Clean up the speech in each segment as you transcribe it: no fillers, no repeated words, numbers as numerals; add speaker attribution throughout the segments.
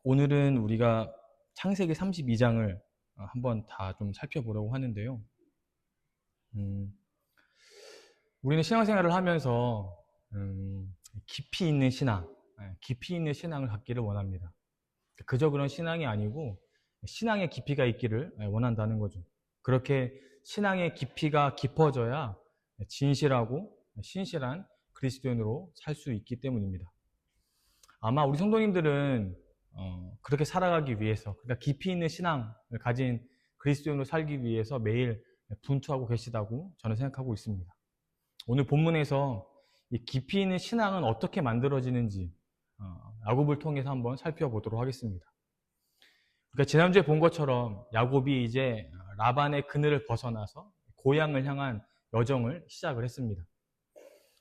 Speaker 1: 오늘은 우리가 창세기 32장을 한번 다 좀 살펴보려고 하는데요. 우리는 신앙생활을 하면서 깊이 있는 깊이 있는 신앙을 갖기를 원합니다. 그저 그런 신앙이 아니고 신앙의 깊이가 있기를 원한다는 거죠. 그렇게 신앙의 깊이가 깊어져야 진실하고 신실한 그리스도인으로 살 수 있기 때문입니다. 아마 우리 성도님들은 그렇게 살아가기 위해서, 그러니까 깊이 있는 신앙을 가진 그리스도인으로 살기 위해서 매일 분투하고 계시다고 저는 생각하고 있습니다. 오늘 본문에서 이 깊이 있는 신앙은 어떻게 만들어지는지 야곱을 통해서 한번 살펴보도록 하겠습니다. 그러니까 지난주에 본 것처럼 야곱이 이제 라반의 그늘을 벗어나서 고향을 향한 여정을 시작을 했습니다.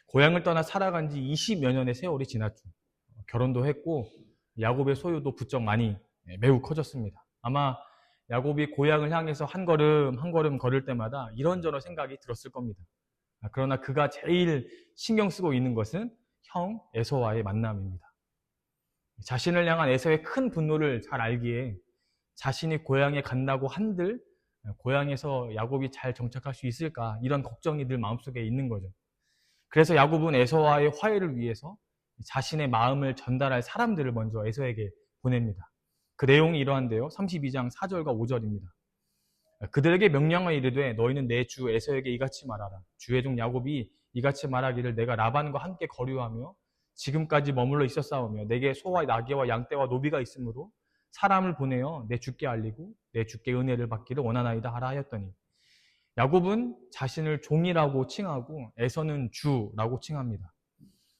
Speaker 1: 고향을 떠나 살아간 지 20여 년의 세월이 지났죠. 결혼도 했고 야곱의 소유도 부쩍 많이 매우 커졌습니다. 아마 야곱이 고향을 향해서 한 걸음 한 걸음 걸을 때마다 이런저런 생각이 들었을 겁니다. 그러나 그가 제일 신경 쓰고 있는 것은 형 에서와의 만남입니다. 자신을 향한 에서의 큰 분노를 잘 알기에 자신이 고향에 간다고 한들 고향에서 야곱이 잘 정착할 수 있을까, 이런 걱정이 늘 마음속에 있는 거죠. 그래서 야곱은 에서와의 화해를 위해서 자신의 마음을 전달할 사람들을 먼저 에서에게 보냅니다. 그 내용이 이러한데요. 32장 4절과 5절입니다. 그들에게 명령하여 이르되 너희는 내 주 에서에게 이같이 말하라. 주의 종 야곱이 이같이 말하기를 내가 라반과 함께 거류하며 지금까지 머물러 있었사오며 내게 소와 나귀와 양떼와 노비가 있으므로 사람을 보내어 내 주께 알리고 내 주께 은혜를 받기를 원하나이다 하라 하였더니, 야곱은 자신을 종이라고 칭하고 에서는 주라고 칭합니다.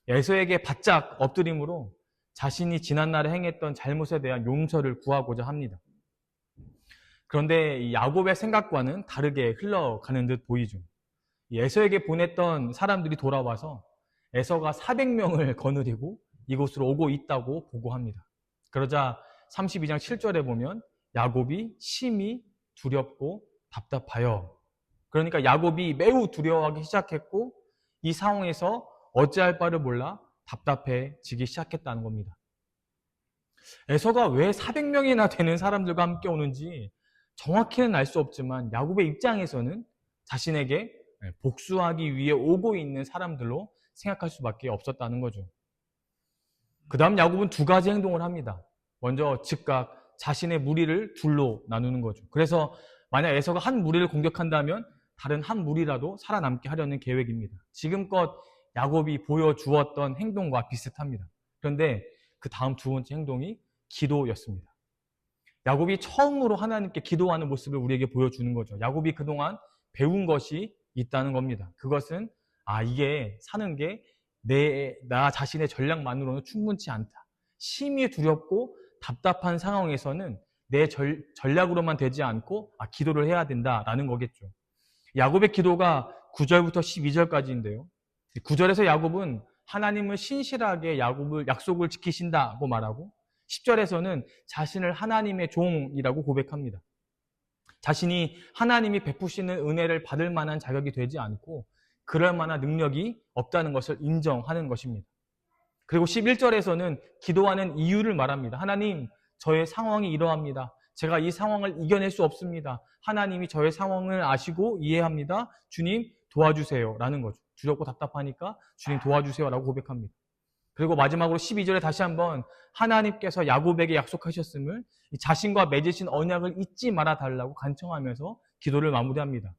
Speaker 1: 에서에게 바짝 엎드림으로 자신이 지난날에 행했던 잘못에 대한 용서를 구하고자 합니다. 그런데 이 야곱의 생각과는 다르게 흘러가는 듯 보이죠. 에서에게 보냈던 사람들이 돌아와서 에서가 400명을 거느리고 이곳으로 오고 있다고 보고합니다. 그러자 32장 7절에 보면 야곱이 심히 두렵고 답답하여, 그러니까 야곱이 매우 두려워하기 시작했고 이 상황에서 어찌할 바를 몰라 답답해지기 시작했다는 겁니다. 에서가 왜 400명이나 되는 사람들과 함께 오는지 정확히는 알 수 없지만 야곱의 입장에서는 자신에게 복수하기 위해 오고 있는 사람들로 생각할 수밖에 없었다는 거죠. 그 다음 야곱은 두 가지 행동을 합니다. 먼저 즉각 자신의 무리를 둘로 나누는 거죠. 그래서 만약 에서가 한 무리를 공격한다면 다른 한 무리라도 살아남게 하려는 계획입니다. 지금껏 야곱이 보여주었던 행동과 비슷합니다. 그런데 그 다음 두 번째 행동이 기도였습니다. 야곱이 처음으로 하나님께 기도하는 모습을 우리에게 보여주는 거죠. 야곱이 그동안 배운 것이 있다는 겁니다. 그것은 이게 사는 게 나 자신의 전략만으로는 충분치 않다. 심히 두렵고 답답한 상황에서는 내 전략으로만 되지 않고 기도를 해야 된다라는 거겠죠. 야곱의 기도가 9절부터 12절까지인데요. 9절에서 야곱은 하나님을 신실하게 약속을 지키신다고 말하고 10절에서는 자신을 하나님의 종이라고 고백합니다. 자신이 하나님이 베푸시는 은혜를 받을 만한 자격이 되지 않고 그럴 만한 능력이 없다는 것을 인정하는 것입니다. 그리고 11절에서는 기도하는 이유를 말합니다. 하나님, 저의 상황이 이러합니다. 제가 이 상황을 이겨낼 수 없습니다. 하나님이 저의 상황을 아시고 이해합니다. 주님 도와주세요 라는 거죠. 두렵고 답답하니까 주님 도와주세요 라고 고백합니다. 그리고 마지막으로 12절에 다시 한번 하나님께서 야곱에게 약속하셨음을 자신과 맺으신 언약을 잊지 말아 달라고 간청하면서 기도를 마무리합니다.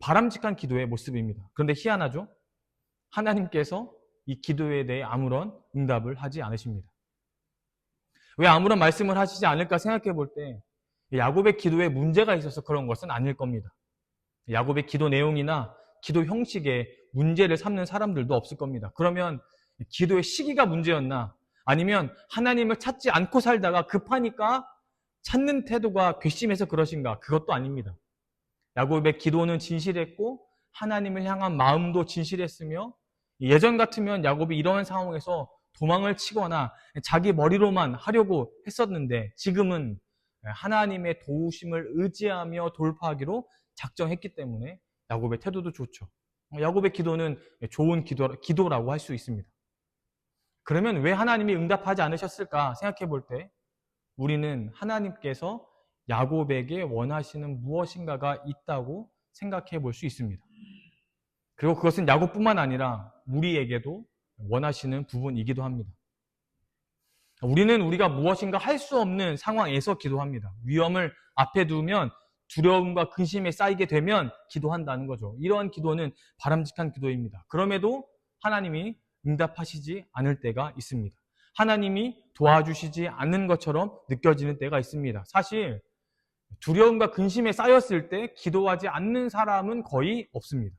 Speaker 1: 바람직한 기도의 모습입니다. 그런데 희한하죠? 하나님께서 이 기도에 대해 아무런 응답을 하지 않으십니다. 왜 아무런 말씀을 하시지 않을까 생각해 볼 때 야곱의 기도에 문제가 있어서 그런 것은 아닐 겁니다. 야곱의 기도 내용이나 기도 형식에 문제를 삼는 사람들도 없을 겁니다. 그러면 기도의 시기가 문제였나? 아니면 하나님을 찾지 않고 살다가 급하니까 찾는 태도가 괘씸해서 그러신가? 그것도 아닙니다. 야곱의 기도는 진실했고 하나님을 향한 마음도 진실했으며 예전 같으면 야곱이 이러한 상황에서 도망을 치거나 자기 머리로만 하려고 했었는데 지금은 하나님의 도우심을 의지하며 돌파하기로 작정했기 때문에 야곱의 태도도 좋죠. 야곱의 기도는 좋은 기도라고 할 수 있습니다. 그러면 왜 하나님이 응답하지 않으셨을까 생각해 볼 때 우리는 하나님께서 야곱에게 원하시는 무엇인가가 있다고 생각해 볼 수 있습니다. 그리고 그것은 야곱뿐만 아니라 우리에게도 원하시는 부분이기도 합니다. 우리는 우리가 무엇인가 할 수 없는 상황에서 기도합니다. 위험을 앞에 두면 두려움과 근심에 쌓이게 되면 기도한다는 거죠. 이러한 기도는 바람직한 기도입니다. 그럼에도 하나님이 응답하시지 않을 때가 있습니다. 하나님이 도와주시지 않는 것처럼 느껴지는 때가 있습니다. 사실 두려움과 근심에 쌓였을 때 기도하지 않는 사람은 거의 없습니다.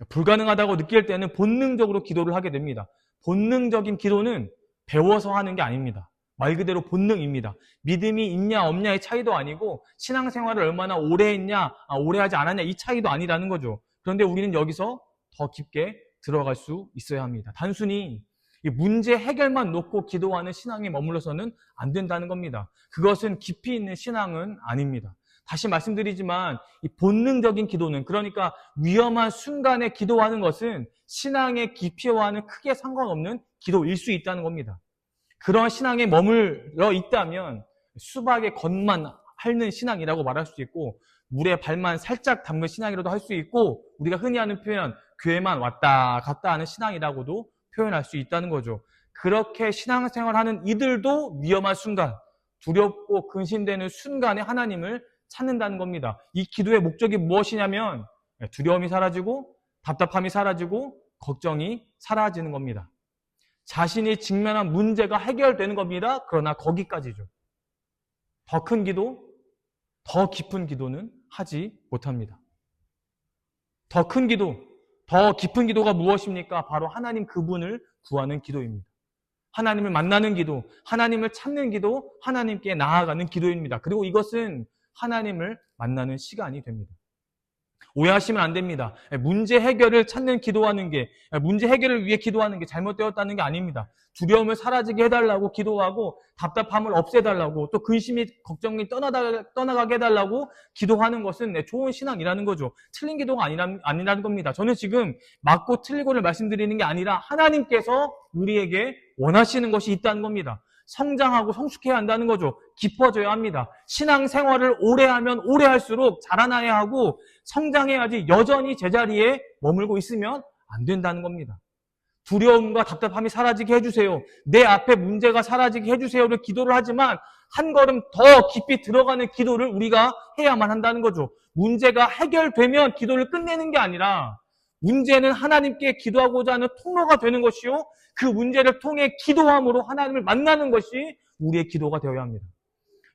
Speaker 1: 불가능하다고 느낄 때는 본능적으로 기도를 하게 됩니다. 본능적인 기도는 배워서 하는 게 아닙니다. 말 그대로 본능입니다. 믿음이 있냐 없냐의 차이도 아니고 신앙생활을 얼마나 오래 했냐 오래 하지 않았냐 이 차이도 아니라는 거죠. 그런데 우리는 여기서 더 깊게 들어갈 수 있어야 합니다. 단순히 이 문제 해결만 놓고 기도하는 신앙에 머물러서는 안 된다는 겁니다. 그것은 깊이 있는 신앙은 아닙니다. 다시 말씀드리지만 이 본능적인 기도는, 그러니까 위험한 순간에 기도하는 것은 신앙의 깊이와는 크게 상관없는 기도일 수 있다는 겁니다. 그런 신앙에 머물러 있다면 수박의 겉만 핥는 신앙이라고 말할 수 있고 물에 발만 살짝 담근 신앙이라도 할 수 있고 우리가 흔히 하는 표현 교회만 왔다 갔다 하는 신앙이라고도 표현할 수 있다는 거죠. 그렇게 신앙생활하는 이들도 위험한 순간, 두렵고 근심되는 순간에 하나님을 찾는다는 겁니다. 이 기도의 목적이 무엇이냐면 두려움이 사라지고 답답함이 사라지고 걱정이 사라지는 겁니다. 자신이 직면한 문제가 해결되는 겁니다. 그러나 거기까지죠. 더 큰 기도, 더 깊은 기도는 하지 못합니다. 더 큰 기도, 더 깊은 기도가 무엇입니까? 바로 하나님 그분을 구하는 기도입니다. 하나님을 만나는 기도, 하나님을 찾는 기도, 하나님께 나아가는 기도입니다. 그리고 이것은 하나님을 만나는 시간이 됩니다. 오해하시면 안 됩니다. 문제 해결을 찾는 기도하는 게, 문제 해결을 위해 기도하는 게 잘못되었다는 게 아닙니다. 두려움을 사라지게 해달라고 기도하고 답답함을 없애달라고 또 근심이 걱정이 떠나가게 해달라고 기도하는 것은 좋은 신앙이라는 거죠. 틀린 기도가 아니라는 겁니다. 저는 지금 맞고 틀리고를 말씀드리는 게 아니라 하나님께서 우리에게 원하시는 것이 있다는 겁니다. 성장하고 성숙해야 한다는 거죠. 깊어져야 합니다. 신앙생활을 오래 하면 오래 할수록 자라나야 하고 성장해야지 여전히 제자리에 머물고 있으면 안 된다는 겁니다. 두려움과 답답함이 사라지게 해주세요. 내 앞에 문제가 사라지게 해주세요를 기도를 하지만 한 걸음 더 깊이 들어가는 기도를 우리가 해야만 한다는 거죠. 문제가 해결되면 기도를 끝내는 게 아니라 문제는 하나님께 기도하고자 하는 통로가 되는 것이요. 그 문제를 통해 기도함으로 하나님을 만나는 것이 우리의 기도가 되어야 합니다.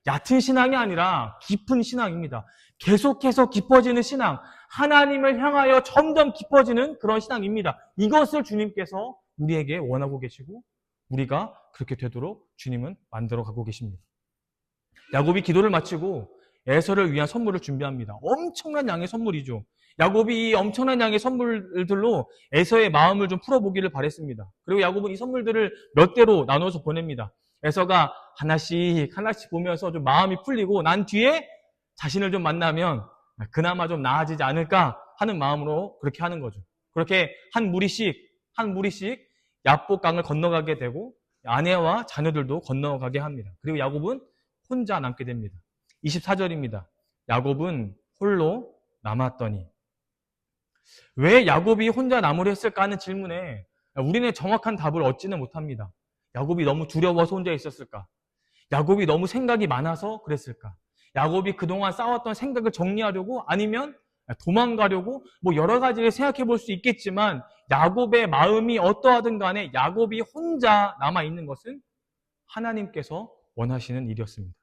Speaker 1: 얕은 신앙이 아니라 깊은 신앙입니다. 계속해서 깊어지는 신앙, 하나님을 향하여 점점 깊어지는 그런 신앙입니다. 이것을 주님께서 우리에게 원하고 계시고 우리가 그렇게 되도록 주님은 만들어 가고 계십니다. 야곱이 기도를 마치고 에서를 위한 선물을 준비합니다. 엄청난 양의 선물이죠. 야곱이 이 엄청난 양의 선물들로 에서의 마음을 좀 풀어보기를 바랬습니다. 그리고 야곱은 이 선물들을 몇 대로 나눠서 보냅니다. 에서가 하나씩 보면서 좀 마음이 풀리고 난 뒤에 자신을 좀 만나면 그나마 좀 나아지지 않을까 하는 마음으로 그렇게 하는 거죠. 그렇게 한 무리씩 야복강을 건너가게 되고 아내와 자녀들도 건너가게 합니다. 그리고 야곱은 혼자 남게 됩니다. 24절입니다. 야곱은 홀로 남았더니. 왜 야곱이 혼자 남으려 했을까 하는 질문에 우리는 정확한 답을 얻지는 못합니다. 야곱이 너무 두려워서 혼자 있었을까? 야곱이 너무 생각이 많아서 그랬을까? 야곱이 그동안 쌓았던 생각을 정리하려고, 아니면 도망가려고, 여러 가지를 생각해 볼 수 있겠지만 야곱의 마음이 어떠하든 간에 야곱이 혼자 남아있는 것은 하나님께서 원하시는 일이었습니다.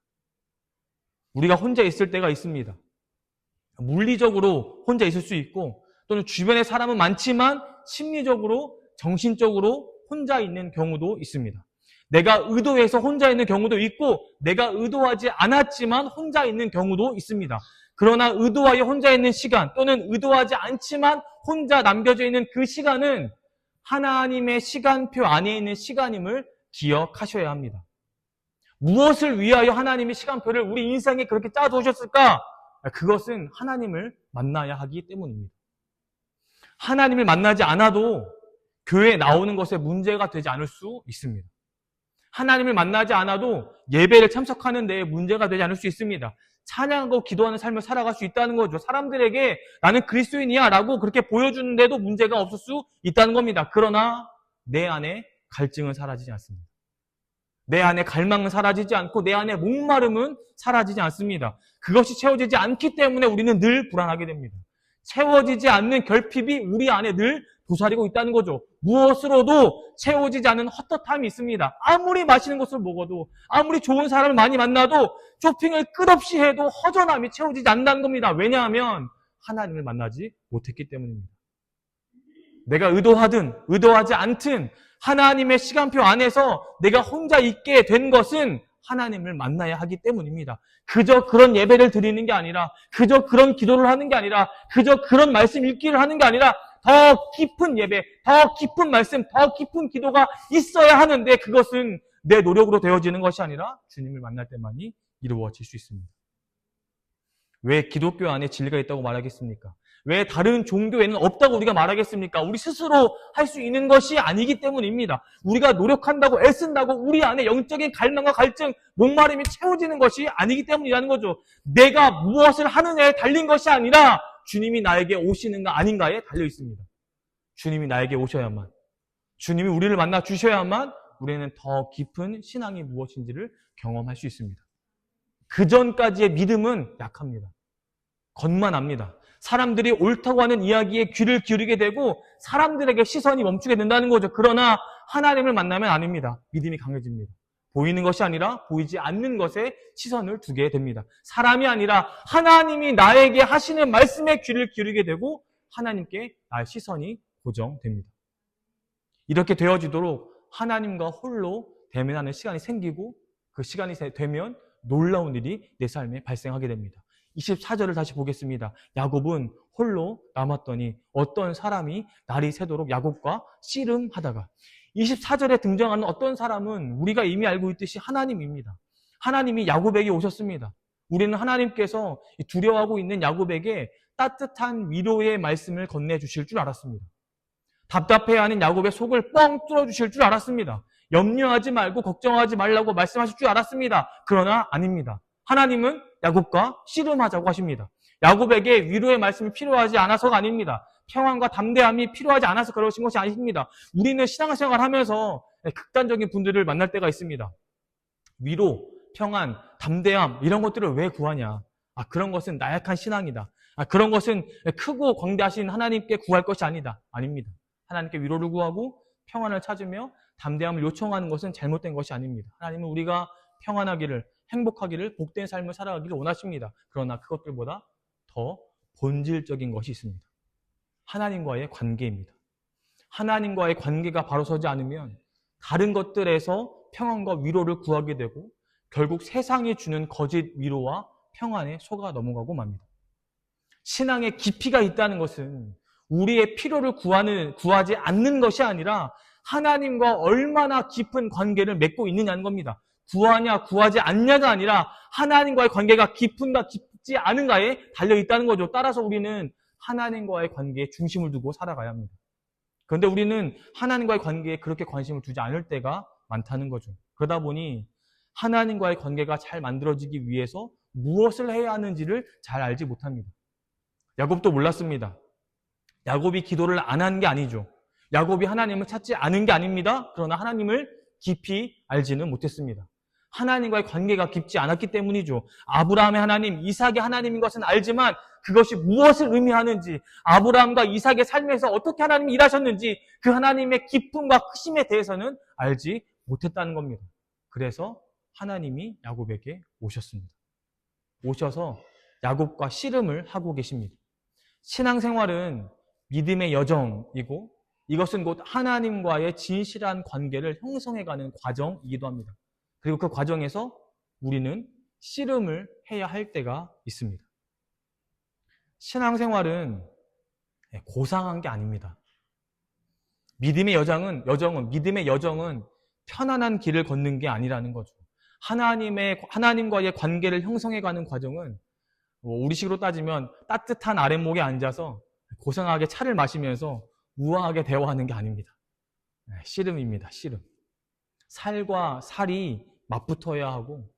Speaker 1: 우리가 혼자 있을 때가 있습니다. 물리적으로 혼자 있을 수 있고 또는 주변에 사람은 많지만 심리적으로, 정신적으로 혼자 있는 경우도 있습니다. 내가 의도해서 혼자 있는 경우도 있고 내가 의도하지 않았지만 혼자 있는 경우도 있습니다. 그러나 의도하여 혼자 있는 시간 또는 의도하지 않지만 혼자 남겨져 있는 그 시간은 하나님의 시간표 안에 있는 시간임을 기억하셔야 합니다. 무엇을 위하여 하나님의 시간표를 우리 인생에 그렇게 짜두셨을까? 그것은 하나님을 만나야 하기 때문입니다. 하나님을 만나지 않아도 교회에 나오는 것에 문제가 되지 않을 수 있습니다. 하나님을 만나지 않아도 예배를 참석하는 데 문제가 되지 않을 수 있습니다. 찬양하고 기도하는 삶을 살아갈 수 있다는 거죠. 사람들에게 나는 그리스도인이야 라고 그렇게 보여주는데도 문제가 없을 수 있다는 겁니다. 그러나 내 안에 갈증은 사라지지 않습니다. 내 안에 갈망은 사라지지 않고 내 안에 목마름은 사라지지 않습니다. 그것이 채워지지 않기 때문에 우리는 늘 불안하게 됩니다. 채워지지 않는 결핍이 우리 안에 늘 도사리고 있다는 거죠. 무엇으로도 채워지지 않는 헛헛함이 있습니다. 아무리 맛있는 것을 먹어도, 아무리 좋은 사람을 많이 만나도, 쇼핑을 끝없이 해도 허전함이 채워지지 않는다는 겁니다. 왜냐하면 하나님을 만나지 못했기 때문입니다. 내가 의도하든 의도하지 않든 하나님의 시간표 안에서 내가 혼자 있게 된 것은 하나님을 만나야 하기 때문입니다. 그저 그런 예배를 드리는 게 아니라, 그저 그런 기도를 하는 게 아니라, 그저 그런 말씀 읽기를 하는 게 아니라 더 깊은 예배, 더 깊은 말씀, 더 깊은 기도가 있어야 하는데 그것은 내 노력으로 되어지는 것이 아니라 주님을 만날 때만이 이루어질 수 있습니다. 왜 기독교 안에 진리가 있다고 말하겠습니까? 왜 다른 종교에는 없다고 우리가 말하겠습니까? 우리 스스로 할 수 있는 것이 아니기 때문입니다. 우리가 노력한다고 애쓴다고 우리 안에 영적인 갈망과 갈증, 목마름이 채워지는 것이 아니기 때문이라는 거죠. 내가 무엇을 하느냐에 달린 것이 아니라 주님이 나에게 오시는가 아닌가에 달려 있습니다. 주님이 나에게 오셔야만, 주님이 우리를 만나 주셔야만 우리는 더 깊은 신앙이 무엇인지를 경험할 수 있습니다. 그 전까지의 믿음은 약합니다. 겉만 압니다. 사람들이 옳다고 하는 이야기에 귀를 기울이게 되고 사람들에게 시선이 멈추게 된다는 거죠. 그러나 하나님을 만나면 아닙니다. 믿음이 강해집니다. 보이는 것이 아니라 보이지 않는 것에 시선을 두게 됩니다. 사람이 아니라 하나님이 나에게 하시는 말씀에 귀를 기울이게 되고 하나님께 나의 시선이 고정됩니다. 이렇게 되어지도록 하나님과 홀로 대면하는 시간이 생기고 그 시간이 되면 놀라운 일이 내 삶에 발생하게 됩니다. 24절을 다시 보겠습니다. 야곱은 홀로 남았더니 어떤 사람이 날이 새도록 야곱과 씨름하다가, 24절에 등장하는 어떤 사람은 우리가 이미 알고 있듯이 하나님입니다. 하나님이 야곱에게 오셨습니다. 우리는 하나님께서 두려워하고 있는 야곱에게 따뜻한 위로의 말씀을 건네주실 줄 알았습니다. 답답해하는 야곱의 속을 뻥 뚫어주실 줄 알았습니다. 염려하지 말고 걱정하지 말라고 말씀하실 줄 알았습니다. 그러나 아닙니다. 하나님은 야곱과 씨름하자고 하십니다. 야곱에게 위로의 말씀이 필요하지 않아서가 아닙니다. 평안과 담대함이 필요하지 않아서 그러신 것이 아닙니다. 우리는 신앙생활 하면서 극단적인 분들을 만날 때가 있습니다. 위로, 평안, 담대함 이런 것들을 왜 구하냐? 그런 것은 나약한 신앙이다. 그런 것은 크고 광대하신 하나님께 구할 것이 아니다. 아닙니다. 하나님께 위로를 구하고 평안을 찾으며 담대함을 요청하는 것은 잘못된 것이 아닙니다. 하나님은 우리가 평안하기를, 행복하기를, 복된 삶을 살아가기를 원하십니다. 그러나 그것들보다 더 본질적인 것이 있습니다. 하나님과의 관계입니다. 하나님과의 관계가 바로 서지 않으면 다른 것들에서 평안과 위로를 구하게 되고 결국 세상이 주는 거짓 위로와 평안에 속아 넘어가고 맙니다. 신앙에 깊이가 있다는 것은 우리의 필요를 구하지 않는 것이 아니라 하나님과 얼마나 깊은 관계를 맺고 있느냐는 겁니다. 구하냐 구하지 않냐가 아니라 하나님과의 관계가 깊은가 깊지 않은가에 달려있다는 거죠. 따라서 우리는 하나님과의 관계에 중심을 두고 살아가야 합니다. 그런데 우리는 하나님과의 관계에 그렇게 관심을 두지 않을 때가 많다는 거죠. 그러다 보니 하나님과의 관계가 잘 만들어지기 위해서 무엇을 해야 하는지를 잘 알지 못합니다. 야곱도 몰랐습니다. 야곱이 기도를 안 한 게 아니죠. 야곱이 하나님을 찾지 않은 게 아닙니다. 그러나 하나님을 깊이 알지는 못했습니다. 하나님과의 관계가 깊지 않았기 때문이죠. 아브라함의 하나님, 이삭의 하나님인 것은 알지만 그것이 무엇을 의미하는지, 아브라함과 이삭의 삶에서 어떻게 하나님이 일하셨는지 그 하나님의 기쁨과 크심에 대해서는 알지 못했다는 겁니다. 그래서 하나님이 야곱에게 오셨습니다. 오셔서 야곱과 씨름을 하고 계십니다. 신앙생활은 믿음의 여정이고 이것은 곧 하나님과의 진실한 관계를 형성해가는 과정이기도 합니다. 그리고 그 과정에서 우리는 씨름을 해야 할 때가 있습니다. 신앙생활은 고상한 게 아닙니다. 믿음의 여정은 편안한 길을 걷는 게 아니라는 거죠. 하나님과의 관계를 형성해가는 과정은 우리식으로 따지면 따뜻한 아랫목에 앉아서 고상하게 차를 마시면서 우아하게 대화하는 게 아닙니다. 씨름입니다. 씨름. 살과 살이 맞붙어야 하고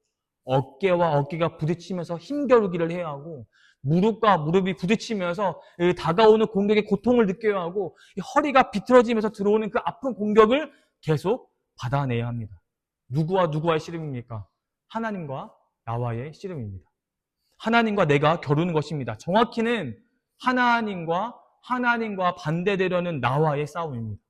Speaker 1: 어깨와 어깨가 부딪히면서 힘겨루기를 해야 하고 무릎과 무릎이 부딪히면서 다가오는 공격의 고통을 느껴야 하고 허리가 비틀어지면서 들어오는 그 아픈 공격을 계속 받아내야 합니다. 누구와 누구와의 씨름입니까? 하나님과 나와의 씨름입니다. 하나님과 내가 겨루는 것입니다. 정확히는 하나님과 반대되려는 나와의 싸움입니다.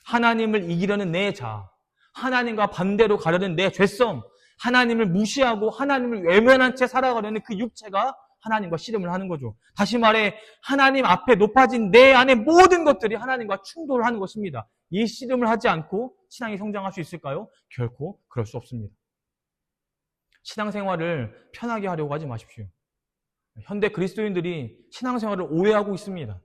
Speaker 1: 하나님을 이기려는 내 자아, 하나님과 반대로 가려는 내 죄성, 하나님을 무시하고 하나님을 외면한 채 살아가려는 그 육체가 하나님과 씨름을 하는 거죠. 다시 말해 하나님 앞에 높아진 내 안의 모든 것들이 하나님과 충돌을 하는 것입니다. 이 씨름을 하지 않고 신앙이 성장할 수 있을까요? 결코 그럴 수 없습니다. 신앙생활을 편하게 하려고 하지 마십시오. 현대 그리스도인들이 신앙생활을 오해하고 있습니다.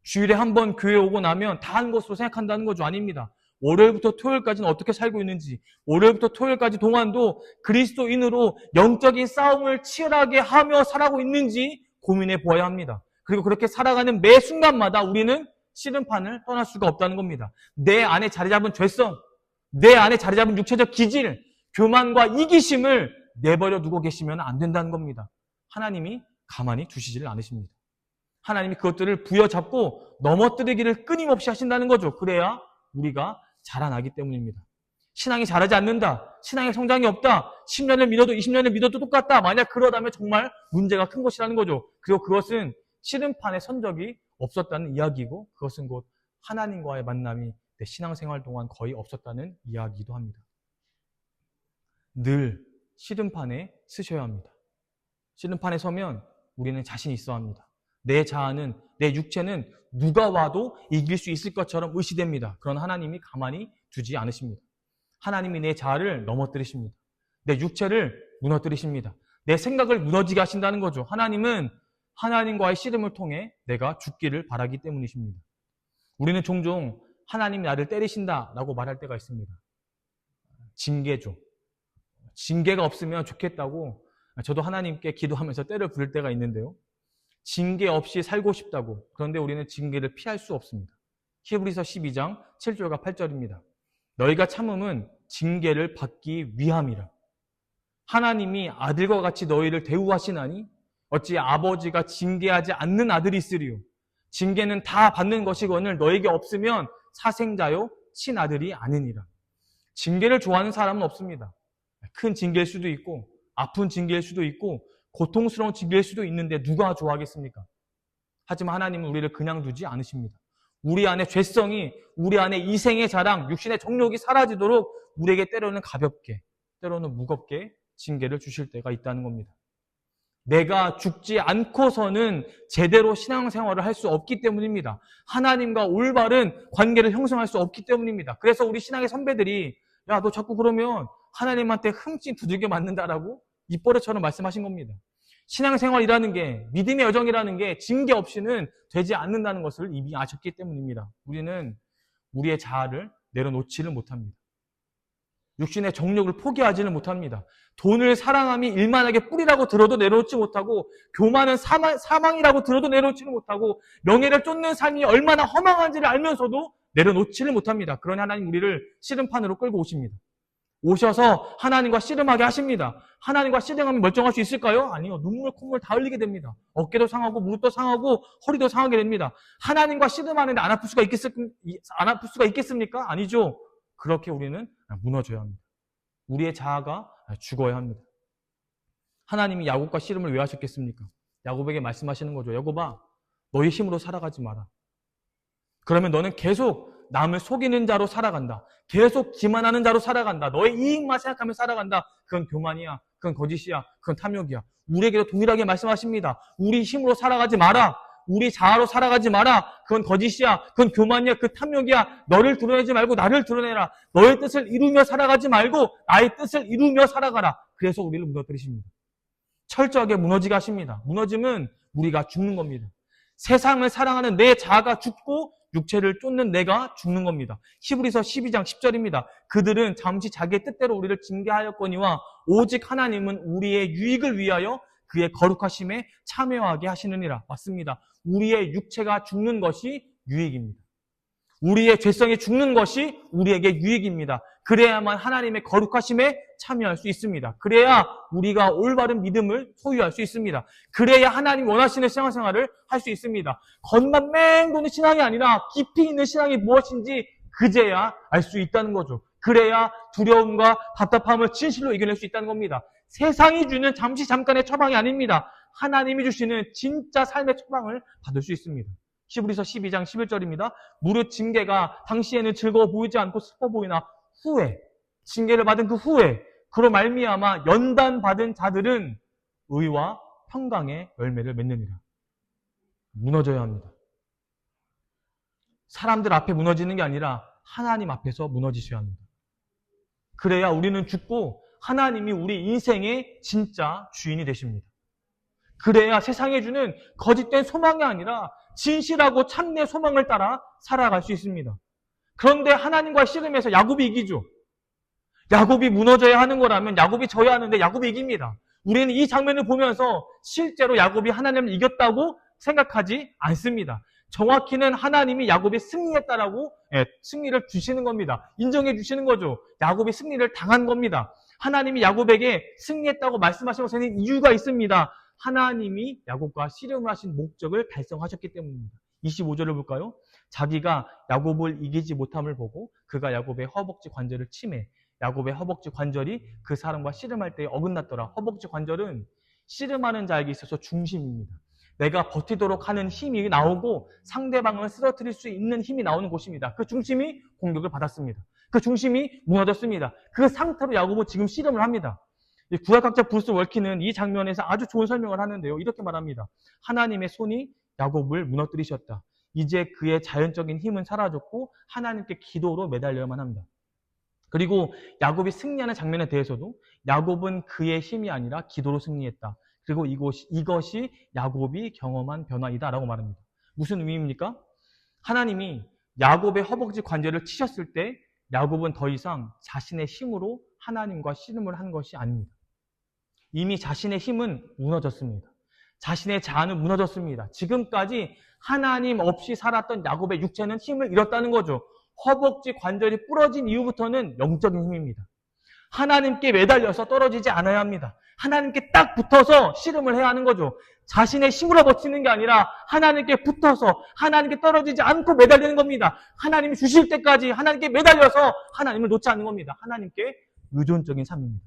Speaker 1: 주일에 한 번 교회 오고 나면 다 한 것으로 생각한다는 거죠. 아닙니다. 월요일부터 토요일까지는 어떻게 살고 있는지, 월요일부터 토요일까지 동안도 그리스도인으로 영적인 싸움을 치열하게 하며 살아가고 있는지 고민해 보아야 합니다. 그리고 그렇게 살아가는 매 순간마다 우리는 씨름판을 떠날 수가 없다는 겁니다. 내 안에 자리 잡은 죄성, 내 안에 자리 잡은 육체적 기질, 교만과 이기심을 내버려 두고 계시면 안 된다는 겁니다. 하나님이 가만히 두시지를 않으십니다. 하나님이 그것들을 부여잡고 넘어뜨리기를 끊임없이 하신다는 거죠. 그래야 우리가 자라나기 때문입니다. 신앙이 자라지 않는다. 신앙의 성장이 없다. 10년을 믿어도 20년을 믿어도 똑같다. 만약 그러다면 정말 문제가 큰 것이라는 거죠. 그리고 그것은 씨름판의 선적이 없었다는 이야기이고 그것은 곧 하나님과의 만남이 내 신앙생활 동안 거의 없었다는 이야기이기도 합니다. 늘 씨름판에 서셔야 합니다. 씨름판에 서면 우리는 자신이 있어야 합니다. 내 자아는, 내 육체는 누가 와도 이길 수 있을 것처럼 의시됩니다. 그러나 하나님이 가만히 두지 않으십니다. 하나님이 내 자아를 넘어뜨리십니다. 내 육체를 무너뜨리십니다. 내 생각을 무너지게 하신다는 거죠. 하나님은 하나님과의 씨름을 통해 내가 죽기를 바라기 때문이십니다. 우리는 종종 하나님이 나를 때리신다라고 말할 때가 있습니다. 징계죠. 징계가 없으면 좋겠다고 저도 하나님께 기도하면서 때를 부릴 때가 있는데요. 징계 없이 살고 싶다고. 그런데 우리는 징계를 피할 수 없습니다. 히브리서 12장 7절과 8절입니다. 너희가 참음은 징계를 받기 위함이라. 하나님이 아들과 같이 너희를 대우하시나니 어찌 아버지가 징계하지 않는 아들이 있으리요. 징계는 다 받는 것이거늘 너에게 없으면 사생자요 친아들이 아니니라. 징계를 좋아하는 사람은 없습니다. 큰 징계일 수도 있고 아픈 징계일 수도 있고 고통스러운 징계일 수도 있는데 누가 좋아하겠습니까? 하지만 하나님은 우리를 그냥 두지 않으십니다. 우리 안에 죄성이, 우리 안에 이생의 자랑, 육신의 정욕이 사라지도록 우리에게 때로는 가볍게, 때로는 무겁게 징계를 주실 때가 있다는 겁니다. 내가 죽지 않고서는 제대로 신앙생활을 할 수 없기 때문입니다. 하나님과 올바른 관계를 형성할 수 없기 때문입니다. 그래서 우리 신앙의 선배들이 야, 너 자꾸 그러면 하나님한테 흠씬 두들겨 맞는다라고 입버릇처럼 말씀하신 겁니다. 신앙생활이라는 게, 믿음의 여정이라는 게 징계 없이는 되지 않는다는 것을 이미 아셨기 때문입니다. 우리는 우리의 자아를 내려놓지를 못합니다. 육신의 정욕을 포기하지는 못합니다. 돈을 사랑함이 일만하게 뿌리라고 들어도 내려놓지 못하고, 교만은 사망이라고 들어도 내려놓지는 못하고, 명예를 쫓는 삶이 얼마나 허망한지를 알면서도 내려놓지를 못합니다. 그러니 하나님 우리를 씨름판으로 끌고 오십니다. 오셔서 하나님과 씨름하게 하십니다. 하나님과 씨름하면 멀쩡할 수 있을까요? 아니요. 눈물, 콧물 다 흘리게 됩니다. 어깨도 상하고 무릎도 상하고 허리도 상하게 됩니다. 하나님과 씨름하는데 안 아플 수가 있겠습니까? 아니죠. 그렇게 우리는 무너져야 합니다. 우리의 자아가 죽어야 합니다. 하나님이 야곱과 씨름을 왜 하셨겠습니까? 야곱에게 말씀하시는 거죠. 야곱아, 너의 힘으로 살아가지 마라. 그러면 너는 계속 남을 속이는 자로 살아간다. 계속 기만하는 자로 살아간다. 너의 이익만 생각하며 살아간다. 그건 교만이야. 그건 거짓이야. 그건 탐욕이야. 우리에게도 동일하게 말씀하십니다. 우리 힘으로 살아가지 마라. 우리 자아로 살아가지 마라. 그건 거짓이야. 그건 교만이야. 그 탐욕이야. 너를 드러내지 말고 나를 드러내라. 너의 뜻을 이루며 살아가지 말고 나의 뜻을 이루며 살아가라. 그래서 우리를 무너뜨리십니다. 철저하게 무너지게 하십니다. 무너짐은 우리가 죽는 겁니다. 세상을 사랑하는 내 자아가 죽고 육체를 쫓는 내가 죽는 겁니다. 히브리서 12장 10절입니다. 그들은 잠시 자기의 뜻대로 우리를 징계하였거니와 오직 하나님은 우리의 유익을 위하여 그의 거룩하심에 참여하게 하시느니라. 맞습니다. 우리의 육체가 죽는 것이 유익입니다. 우리의 죄성이 죽는 것이 우리에게 유익입니다. 그래야만 하나님의 거룩하심에 참여할 수 있습니다. 그래야 우리가 올바른 믿음을 소유할 수 있습니다. 그래야 하나님 원하시는 신앙생활을 할 수 있습니다. 겉만 맹 도는 신앙이 아니라 깊이 있는 신앙이 무엇인지 그제야 알 수 있다는 거죠. 그래야 두려움과 답답함을 진실로 이겨낼 수 있다는 겁니다. 세상이 주는 잠깐의 처방이 아닙니다. 하나님이 주시는 진짜 삶의 처방을 받을 수 있습니다. 히브리서 12장 11절입니다. 무릇 징계가 당시에는 즐거워 보이지 않고 슬퍼 보이나 후에, 징계를 받은 그 후에, 그로 말미암아 연단 받은 자들은 의와 평강의 열매를 맺느니라. 무너져야 합니다. 사람들 앞에 무너지는 게 아니라 하나님 앞에서 무너지셔야 합니다. 그래야 우리는 죽고 하나님이 우리 인생의 진짜 주인이 되십니다. 그래야 세상에 주는 거짓된 소망이 아니라 진실하고 참된 소망을 따라 살아갈 수 있습니다. 그런데 하나님과 씨름해서 야곱이 이기죠. 야곱이 무너져야 하는 거라면 야곱이 져야 하는데 야곱이 이깁니다. 우리는 이 장면을 보면서 실제로 야곱이 하나님을 이겼다고 생각하지 않습니다. 정확히는 하나님이 야곱이 승리했다라고 승리를 주시는 겁니다. 인정해 주시는 거죠. 야곱이 승리를 당한 겁니다. 하나님이 야곱에게 승리했다고 말씀하신 것에는 이유가 있습니다. 하나님이 야곱과 씨름을 하신 목적을 달성하셨기 때문입니다. 25절을 볼까요? 자기가 야곱을 이기지 못함을 보고 그가 야곱의 허벅지 관절을 치매, 야곱의 허벅지 관절이 그 사람과 씨름할 때 어긋났더라. 허벅지 관절은 씨름하는 자에게 있어서 중심입니다. 내가 버티도록 하는 힘이 나오고 상대방을 쓰러뜨릴 수 있는 힘이 나오는 곳입니다. 그 중심이 공격을 받았습니다. 그 중심이 무너졌습니다. 그 상태로 야곱은 지금 씨름을 합니다. 구약학자 브루스 월키는 이 장면에서 아주 좋은 설명을 하는데요. 이렇게 말합니다. 하나님의 손이 야곱을 무너뜨리셨다. 이제 그의 자연적인 힘은 사라졌고 하나님께 기도로 매달려야만 합니다. 그리고 야곱이 승리하는 장면에 대해서도 야곱은 그의 힘이 아니라 기도로 승리했다. 그리고 이것이 야곱이 경험한 변화이다라고 말합니다. 무슨 의미입니까? 하나님이 야곱의 허벅지 관절을 치셨을 때 야곱은 더 이상 자신의 힘으로 하나님과 씨름을 한 것이 아닙니다. 이미 자신의 힘은 무너졌습니다. 자신의 자아는 무너졌습니다. 지금까지 하나님 없이 살았던 야곱의 육체는 힘을 잃었다는 거죠. 허벅지 관절이 부러진 이후부터는 영적인 힘입니다. 하나님께 매달려서 떨어지지 않아야 합니다. 하나님께 딱 붙어서 씨름을 해야 하는 거죠. 자신의 힘으로 버티는 게 아니라 하나님께 붙어서 하나님께 떨어지지 않고 매달리는 겁니다. 하나님이 주실 때까지 하나님께 매달려서 하나님을 놓지 않는 겁니다. 하나님께 의존적인 삶입니다.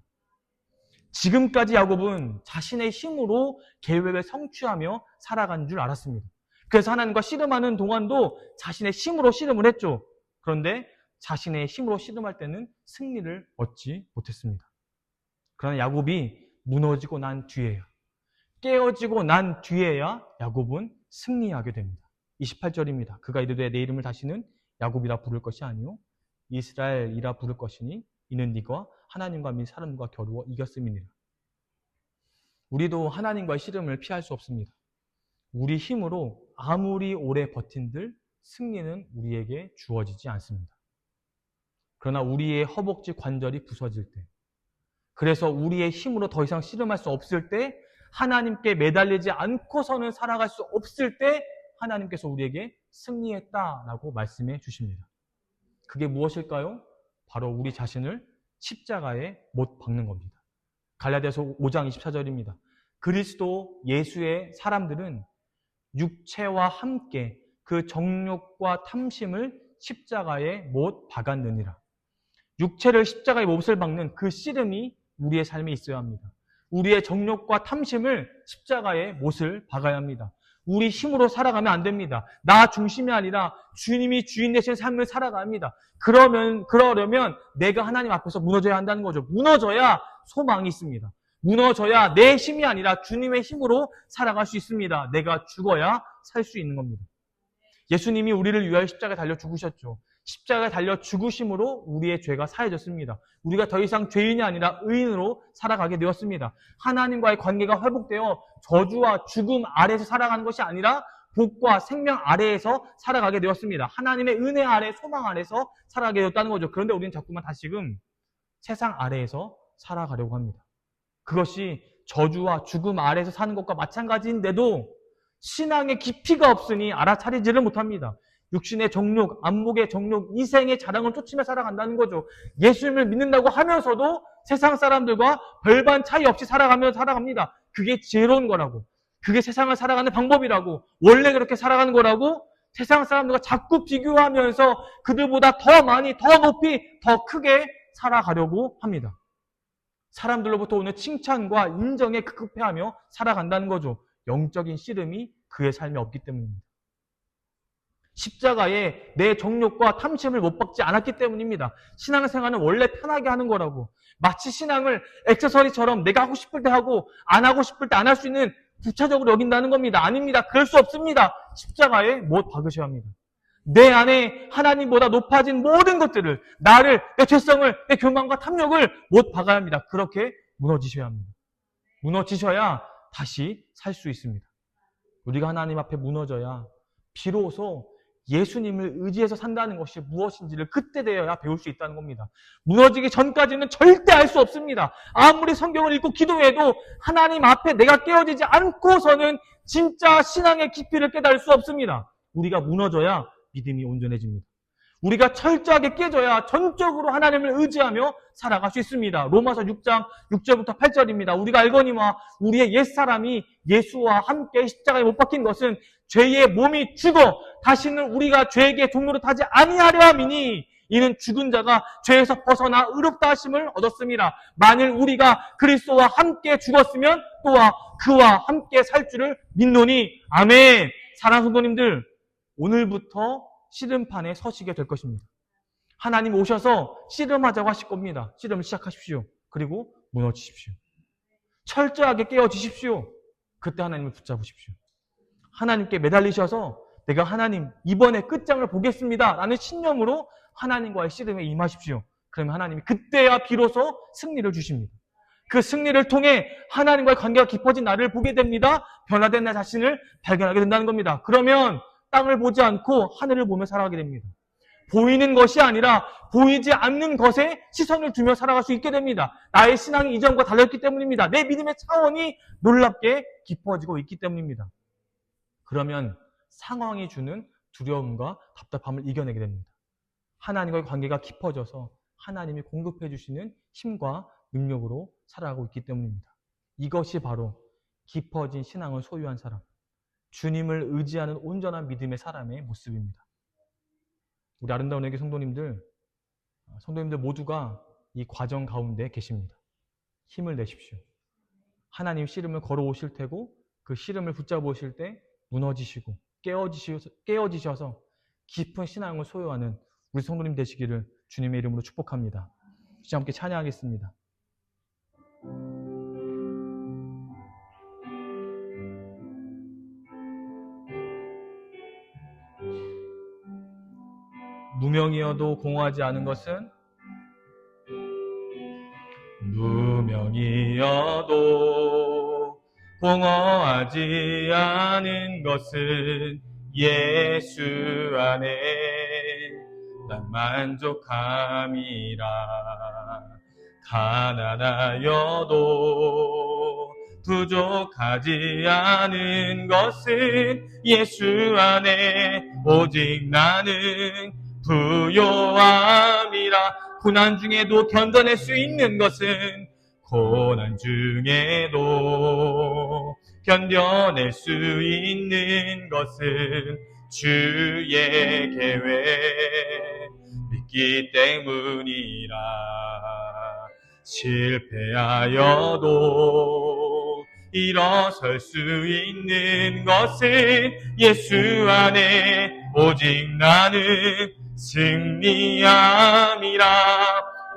Speaker 1: 지금까지 야곱은 자신의 힘으로 계획을 성취하며 살아간 줄 알았습니다. 그래서 하나님과 씨름하는 동안도 자신의 힘으로 씨름을 했죠. 그런데 자신의 힘으로 씨름할 때는 승리를 얻지 못했습니다. 그러나 야곱이 무너지고 난 뒤에야, 깨어지고 난 뒤에야 야곱은 승리하게 됩니다. 28절입니다. 그가 이르되 내 이름을 다시는 야곱이라 부를 것이 아니요 이스라엘이라 부를 것이니 이는 네가 하나님과 및 사람과 겨루어 이겼음이니라. 우리도 하나님과의 씨름을 피할 수 없습니다. 우리 힘으로 아무리 오래 버틴들 승리는 우리에게 주어지지 않습니다. 그러나 우리의 허벅지 관절이 부서질 때, 그래서 우리의 힘으로 더 이상 씨름할 수 없을 때, 하나님께 매달리지 않고서는 살아갈 수 없을 때 하나님께서 우리에게 승리했다라고 말씀해 주십니다. 그게 무엇일까요? 바로 우리 자신을 십자가에 못 박는 겁니다. 갈라디아서 5장 24절입니다. 그리스도 예수의 사람들은 육체와 함께 그 정욕과 탐심을 십자가에 못 박았느니라. 육체를 십자가에 못을 박는 그 씨름이 우리의 삶에 있어야 합니다. 우리의 정욕과 탐심을 십자가에 못을 박아야 합니다. 우리 힘으로 살아가면 안 됩니다. 나 중심이 아니라 주님이 주인 되신 삶을 살아가야 합니다. 그러려면 내가 하나님 앞에서 무너져야 한다는 거죠. 무너져야 소망이 있습니다. 무너져야 내 힘이 아니라 주님의 힘으로 살아갈 수 있습니다. 내가 죽어야 살 수 있는 겁니다. 예수님이 우리를 위하여 십자가에 달려 죽으셨죠. 십자가에 달려 죽으심으로 우리의 죄가 사해졌습니다. 우리가 더 이상 죄인이 아니라 의인으로 살아가게 되었습니다. 하나님과의 관계가 회복되어 저주와 죽음 아래에서 살아가는 것이 아니라 복과 생명 아래에서 살아가게 되었습니다. 하나님의 은혜 아래, 소망 아래에서 살아가게 되었다는 거죠. 그런데 우리는 자꾸만 다시금 세상 아래에서 살아가려고 합니다. 그것이 저주와 죽음 아래에서 사는 것과 마찬가지인데도 신앙의 깊이가 없으니 알아차리지를 못합니다. 육신의 정욕, 안목의 정욕, 이생의 자랑을 쫓으며 살아간다는 거죠. 예수님을 믿는다고 하면서도 세상 사람들과 별반 차이 없이 살아갑니다. 그게 지혜로운 거라고. 그게 세상을 살아가는 방법이라고. 원래 그렇게 살아가는 거라고. 세상 사람들과 자꾸 비교하면서 그들보다 더 많이, 더 높이, 더 크게 살아가려고 합니다. 사람들로부터 오는 칭찬과 인정에 급급해하며 살아간다는 거죠. 영적인 씨름이 그의 삶에 없기 때문입니다. 십자가에 내 정욕과 탐심을 못 박지 않았기 때문입니다. 신앙생활은 원래 편하게 하는 거라고. 마치 신앙을 액세서리처럼 내가 하고 싶을 때 하고 안 하고 싶을 때 안 할 수 있는 부차적으로 여긴다는 겁니다. 아닙니다. 그럴 수 없습니다. 십자가에 못 박으셔야 합니다. 내 안에 하나님보다 높아진 모든 것들을, 나를, 내 죄성을, 내 교만과 탐욕을 못 박아야 합니다. 그렇게 무너지셔야 합니다. 무너지셔야 다시 살 수 있습니다. 우리가 하나님 앞에 무너져야 비로소 예수님을 의지해서 산다는 것이 무엇인지를 그때 되어야 배울 수 있다는 겁니다. 무너지기 전까지는 절대 알 수 없습니다. 아무리 성경을 읽고 기도해도 하나님 앞에 내가 깨어지지 않고서는 진짜 신앙의 깊이를 깨달을 수 없습니다. 우리가 무너져야 믿음이 온전해집니다. 우리가 철저하게 깨져야 전적으로 하나님을 의지하며 살아갈 수 있습니다. 로마서 6장 6절부터 8절입니다. 우리가 알거니와 우리의 옛사람이 예수와 함께 십자가에 못 박힌 것은 죄의 몸이 죽어 다시는 우리가 죄에게 종로로 타지 아니하려 함이니 이는 죽은 자가 죄에서 벗어나 의롭다 하심을 얻었습니다. 만일 우리가 그리스도와 함께 죽었으면 또한 그와 함께 살 줄을 믿노니. 아멘. 사랑하는 성도님들, 오늘부터 씨름판에 서시게 될 것입니다. 하나님 오셔서 씨름하자고 하실 겁니다. 씨름을 시작하십시오. 그리고 무너지십시오. 철저하게 깨어지십시오. 그때 하나님을 붙잡으십시오. 하나님께 매달리셔서 내가 하나님 이번에 끝장을 보겠습니다 라는 신념으로 하나님과의 씨름에 임하십시오. 그러면 하나님이 그때야 비로소 승리를 주십니다. 그 승리를 통해 하나님과의 관계가 깊어진 나를 보게 됩니다. 변화된 나 자신을 발견하게 된다는 겁니다. 그러면 땅을 보지 않고 하늘을 보며 살아가게 됩니다. 보이는 것이 아니라 보이지 않는 것에 시선을 두며 살아갈 수 있게 됩니다. 나의 신앙이 이전과 달랐기 때문입니다. 내 믿음의 차원이 놀랍게 깊어지고 있기 때문입니다. 그러면 상황이 주는 두려움과 답답함을 이겨내게 됩니다. 하나님과의 관계가 깊어져서 하나님이 공급해 주시는 힘과 능력으로 살아가고 있기 때문입니다. 이것이 바로 깊어진 신앙을 소유한 사람, 주님을 의지하는 온전한 믿음의 사람의 모습입니다. 우리 아름다운 애교 성도님들 모두가 이 과정 가운데 계십니다. 힘을 내십시오. 하나님 씨름을 걸어오실 테고 그 씨름을 붙잡으실 때 무너지시고 깨어지셔서 깊은 신앙을 소유하는 우리 성도님 되시기를 주님의 이름으로 축복합니다. 시작 함께 찬양하겠습니다. 무명이어도 공허하지 않은 것은 무명이어도 공허하지 않은 것은 예수 안에 난 만족함이라. 가난하여도 부족하지 않은 것은 예수 안에 오직 나는 부요함이라. 고난 중에도 견뎌낼 수 있는 것은 고난 중에도 견뎌낼 수 있는 것은 주의 계획 믿기 때문이라. 실패하여도 일어설 수 있는 것은 예수 안에 오직 나는 승리함이라.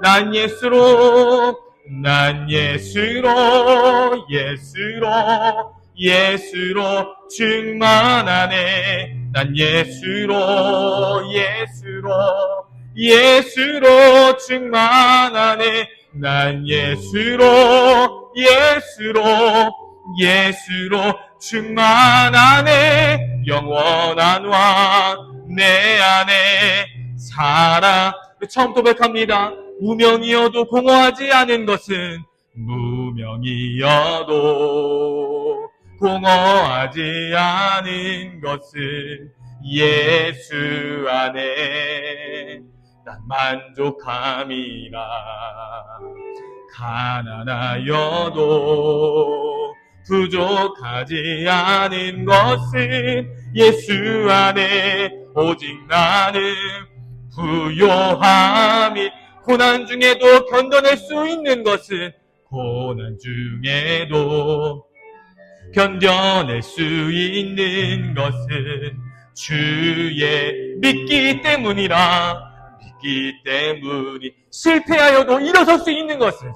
Speaker 1: 난 예수로 충만하네. 난 예수로 충만하네. 난 예수로 충만하네. 영원한 왕 내 안에 살아. 처음부터 고백합니다. 무명이어도 공허하지 않은 것은 무명이어도 공허하지 않은 것은 예수 안에 난 만족함이라. 가난하여도 부족하지 않은 것은 예수 안에 오직 나는 부요함이. 고난 중에도 견뎌낼 수 있는 것은, 고난 중에도 견뎌낼 수 있는 것은 주의 믿기 때문이라. 믿기 때문이. 실패하여도 일어설 수 있는 것은,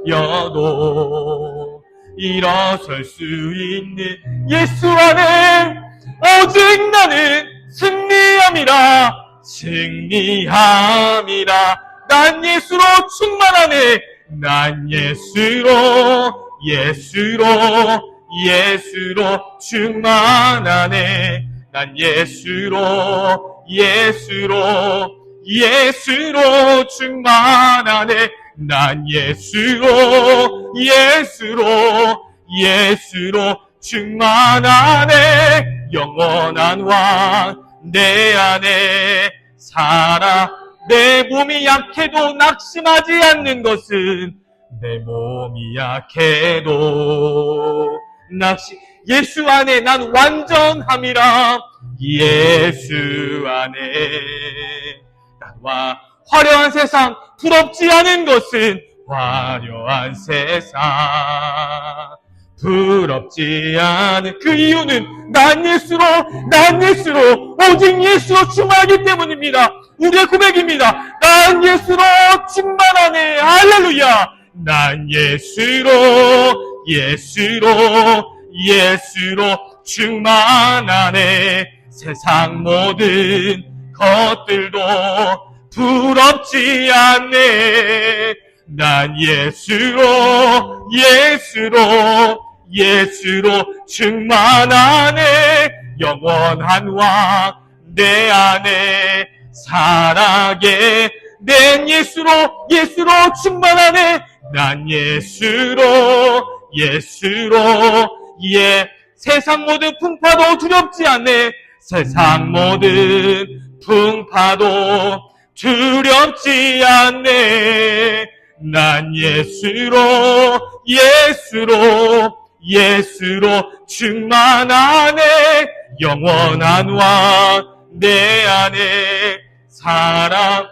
Speaker 1: 실패하여도 일어설 수 있는 예수 안에 오직 나는 승리함이라. 승리함이라. 난 예수로 충만하네. 난 예수로 충만하네. 난 예수로 충만하네. 난 예수로 충만하네. 영원한 왕 내 안에 살아. 내 몸이 약해도 낙심하지 않는 것은, 내 몸이 약해도 예수 안에 난 완전함이라. 예수 안에 난 화려한 세상, 부럽지 않은 것은, 화려한 세상 부럽지 않은 그 이유는 난 예수로 오직 예수로 충만하기 때문입니다. 우리의 고백입니다. 난 예수로 충만하네. 할렐루야. 난 예수로 충만하네. 세상 모든 것들도 부럽지 않네. 난 예수로 충만하네. 영원한 왕 내 안에 살아게. 난 예수로 충만하네. 난 세상 모든 풍파도 두렵지 않네. 세상 모든 풍파도 두렵지 않네. 난 예수로 충만하네. 영원한 왕 내 안에 살아.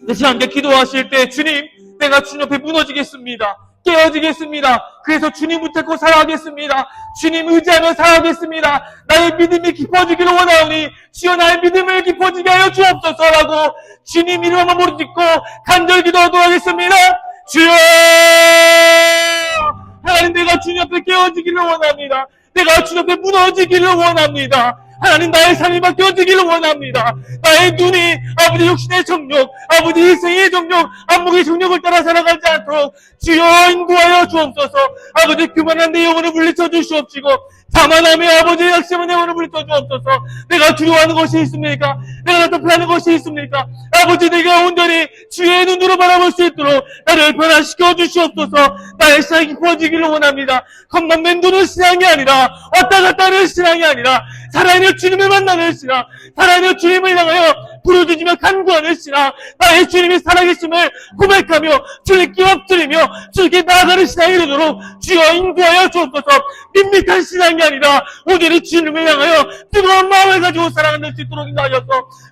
Speaker 1: 다시 함께 기도하실 때, 주님, 내가 주님 옆에 무너지겠습니다. 깨어지겠습니다. 그래서 주님 붙잡고 살아가겠습니다. 주님 의지하며 살아가겠습니다. 나의 믿음이 깊어지기를 원하오니 주여 나의 믿음을 깊어지게 하여 주옵소서라고 주님 이름을 부르짖고 간절히 기도하도록 하겠습니다. 주여, 하나님, 내가 주님 앞에 깨어지기를 원합니다. 내가 주님 앞에 무너지기를 원합니다. 하나님, 나의 삶이 바뀌어지기를 원합니다. 나의 눈이 아버지 육신의 정욕, 아버지 일생의 정욕, 안목의 정욕을 따라 살아가지 않도록 주여 인도하여 주옵소서. 아버지, 그만한 내 영혼을 물리쳐 주시옵시고 자만함의 아버지의 약심은 내 영혼을 물리쳐 주옵소서. 내가 두려워하는 것이 있습니까? 내가 답답해하는 것이 있습니까? 아버지, 내가 온전히 주의 눈으로 바라볼 수 있도록 나를 변화시켜 주시옵소서. 나의 신앙이 깊어지기를 원합니다. 겉만 맴도는 신앙이 아니라, 왔다 갔다 하는 신앙이 아니라, 살아있는 주님을 만나는 신앙, 살아있는 주님을 향하여 부르짖으며 간구하는 신앙, 나의 주님이 살아계심을 고백하며 주님께 엎드리며 주님께 나아가는 신앙이 되도록 주여 인도하여 주옵소서. 밋밋한 신앙이 아니라 오늘의 주님을 향하여 뜨거운 마음을 가지고 살아가는 수 있도록 인도하셔서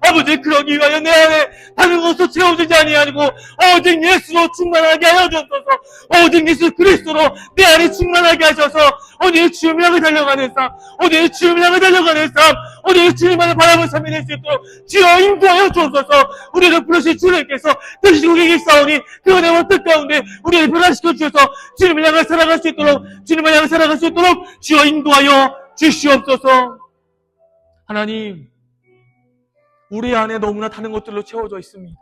Speaker 1: 아버지, 그러기 위하여 내 안에 다른 것으로 채워지지 아니하고 오직 예수로 충만하게 하여 주옵소서. 오직 예수 그리스도로 내 안에 충만하게 하셔서 오늘 주님을 향해 달려가는 삶, 오늘 주님을 향해 달려가는 삶, 오늘 주님만을 바라보는 삶이 될 수 있도록 주여 인도하여 주옵소서. 우리를 부르신 주님께서 드시고 계시사오니 그 은혜와 뜻 가운데 우리를 변화시켜 주셔서 주님을 향해 살아갈 수 있도록, 주님을 향해 살아갈 수 있도록 주여 인도하여 주시옵소서. 하나님, 우리 안에 너무나 다른 것들로 채워져 있습니다.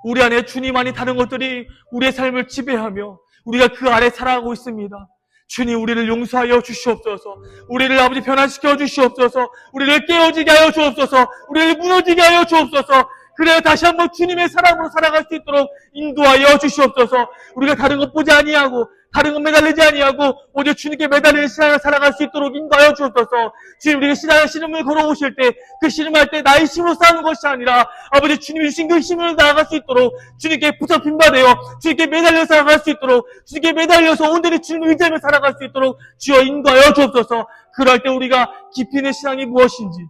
Speaker 1: 우리 안에 주님 안에 다른 것들이 우리의 삶을 지배하며 우리가 그 아래 살아가고 있습니다. 주님, 우리를 용서하여 주시옵소서. 우리를 아버지 변화시켜 주시옵소서. 우리를 깨어지게 하여 주옵소서. 우리를 무너지게 하여 주옵소서. 그래야 다시 한번 주님의 사랑으로 살아갈 수 있도록 인도하여 주시옵소서. 우리가 다른 것 보지 아니하고 다른 건 매달리지 아니하고 오직 주님께 매달리는 신앙을 살아갈 수 있도록 인도하여 주옵소서. 주님, 우리가 신앙의 씨름을 걸어오실 때 그 씨름할 때 나의 힘으로 싸우는 것이 아니라 아버지 주님이 주신 그 힘으로 나아갈 수 있도록 주님께 붙잡힌 바 되어 주님께 매달려 살아갈 수 있도록 주님께 매달려서 온전히 주님을 의지하며 살아갈 수 있도록 주여 인도하여 주옵소서. 그럴 때 우리가 깊이 있는 신앙이 무엇인지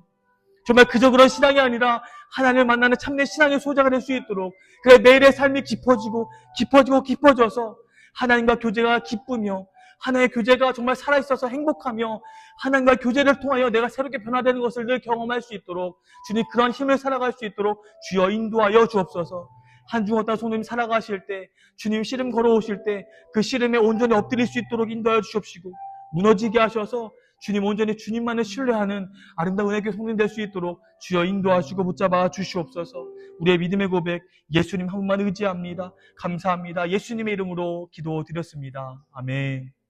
Speaker 1: 정말 그저 그런 신앙이 아니라 하나님을 만나는 참된 신앙의 소자가 될 수 있도록 그래 내일의 삶이 깊어져서 하나님과 교제가 기쁘며 하나님의 교제가 정말 살아있어서 행복하며 하나님과 교제를 통하여 내가 새롭게 변화되는 것을 늘 경험할 수 있도록 주님 그런 힘을 살아갈 수 있도록 주여 인도하여 주옵소서. 한 중 어떤 성도님 살아가실 때 주님 씨름 걸어오실 때 그 씨름에 온전히 엎드릴 수 있도록 인도하여 주옵시고 무너지게 하셔서 주님 온전히 주님만을 신뢰하는 아름다운 은혜교회 성도님 될 수 있도록 주여 인도하시고 붙잡아 주시옵소서. 우리의 믿음의 고백 예수님 한 분만 의지합니다. 감사합니다. 예수님의 이름으로 기도드렸습니다. 아멘.